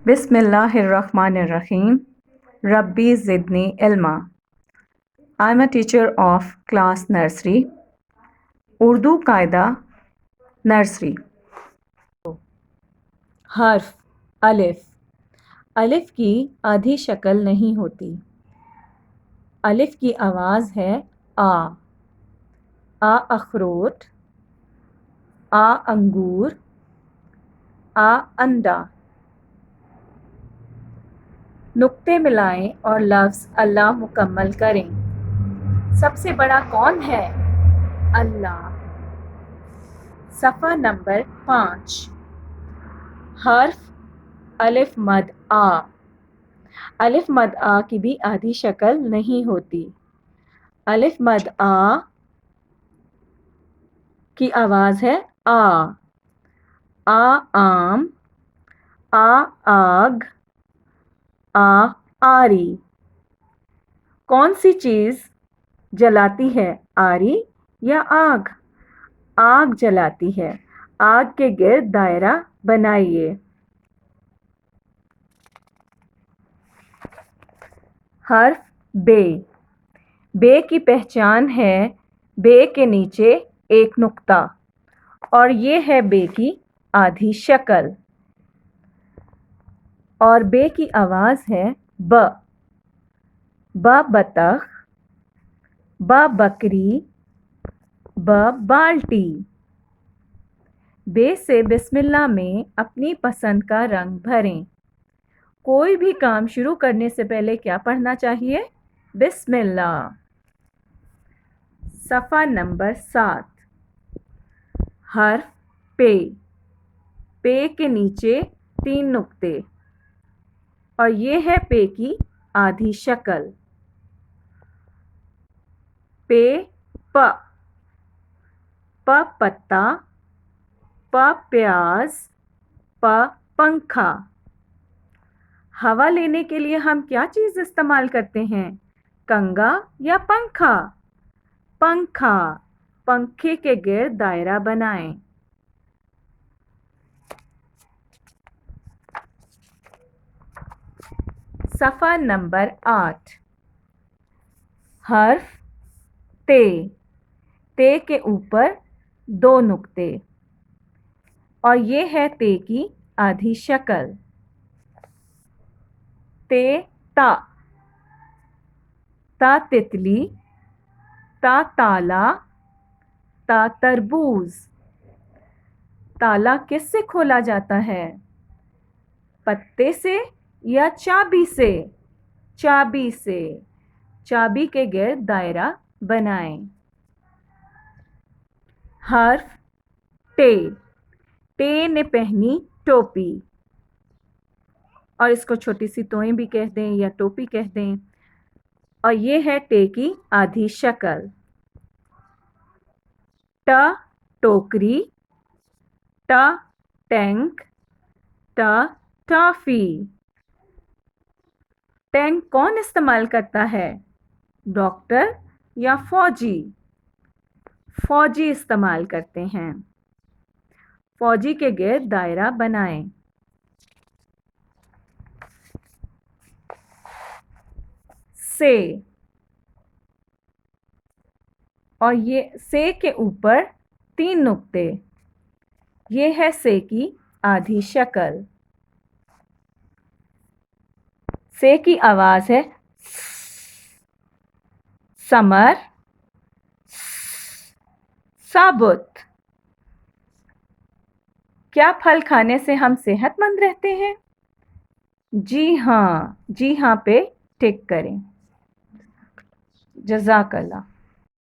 Bismillahirrahmanirrahim. Rabbi Zidni Ilma. I am a teacher of class nursery. Urdu Qaida nursery. حرف الف. الف کی آدھی شکل نہیں ہوتی. الف کی آواز ہے آ. آ اخروٹ، آ انگور، آ انڈا. نقطے ملائیں اور لفظ اللہ مکمل کریں. سب سے بڑا کون ہے؟ اللہ. صفحہ نمبر 5. حرف الف مد آ. الف مد آ کی بھی آدھی شکل نہیں ہوتی. الف مد آ کی آواز ہے آ. آ آم، آ آگ، آ آری. کون سی چیز جلاتی ہے، آری یا آگ؟ آگ جلاتی ہے. آگ کے گرد دائرہ بنائیے. حرف بے. بے کی پہچان ہے بے کے نیچے ایک نقطہ، اور یہ ہے بے کی آدھی شکل. اور بے کی آواز ہے ب. ب بطخ، ب بکری، ب بالٹی. بے سے بسم اللہ میں اپنی پسند کا رنگ بھریں. کوئی بھی کام شروع کرنے سے پہلے کیا پڑھنا چاہیے؟ بسم اللہ. صفحہ نمبر 7. حرف پے. پے کے نیچے 3 نقطے، اور یہ ہے پے کی آدھی شکل. پے پ. پ پتا، پ پیاز، پ پنکھا. ہوا لینے کے لیے ہم کیا چیز استعمال کرتے ہیں؟ کنگا یا پنکھا؟ پنکھا. پنکھے کے گرد دائرہ بنائیں. صفحہ نمبر 8. حرف تے. تے کے اوپر 2 نقطے، اور یہ ہے تے کی آدھی شکل. تے تا. تا تتلی، تا تالا، تا تربوز. تالا کس سے کھولا جاتا ہے؟ پتے سے یا چابی سے؟ چابی سے. چابی کے گرد دائرہ بنائیں. حرف ٹے. ٹے نے پہنی ٹوپی، اور اس کو چھوٹی سی توئیں بھی کہہ دیں یا ٹوپی کہہ دیں، اور یہ ہے ٹے کی آدھی شکل. ٹ ٹوکری، ٹ ٹینک، ٹ ٹافی. ٹینک کون استعمال کرتا ہے؟ ڈاکٹر یا فوجی؟ فوجی استعمال کرتے ہیں. فوجی کے گرد دائرہ بنائیں. سے. اور یہ سے کے اوپر 3 نقطے، یہ ہے سے کی آدھی شکل. سے کی آواز ہے سمر، ثابت. کیا پھل کھانے سے ہم صحت مند رہتے ہیں؟ جی ہاں. جی ہاں پہ ٹک کریں. جزاک اللہ.